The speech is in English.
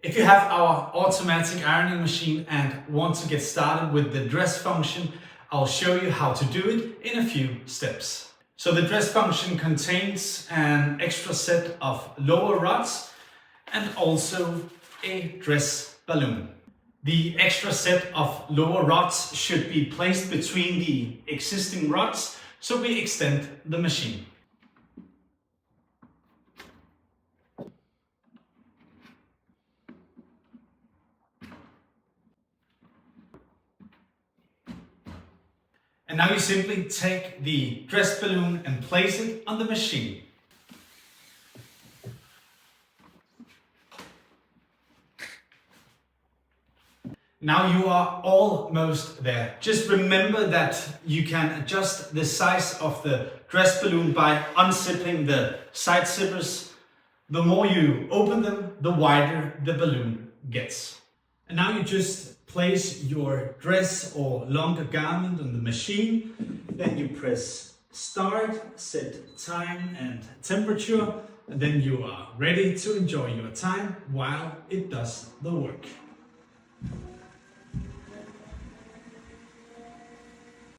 If you have our automatic ironing machine and want to get started with the dress function, I'll show you how to do it in a few steps. So the dress function contains an extra set of lower rods and also a dress balloon. The extra set of lower rods should be placed between the existing rods so we extend the machine. And now you simply take the dress balloon and place it on the machine. Now you are almost there. Just remember that you can adjust the size of the dress balloon by unzipping the side zippers. The more you open them, the wider the balloon gets. And now you just place your dress or longer garment on the machine. Then you press start, set time and temperature, and then you are ready to enjoy your time while it does the work.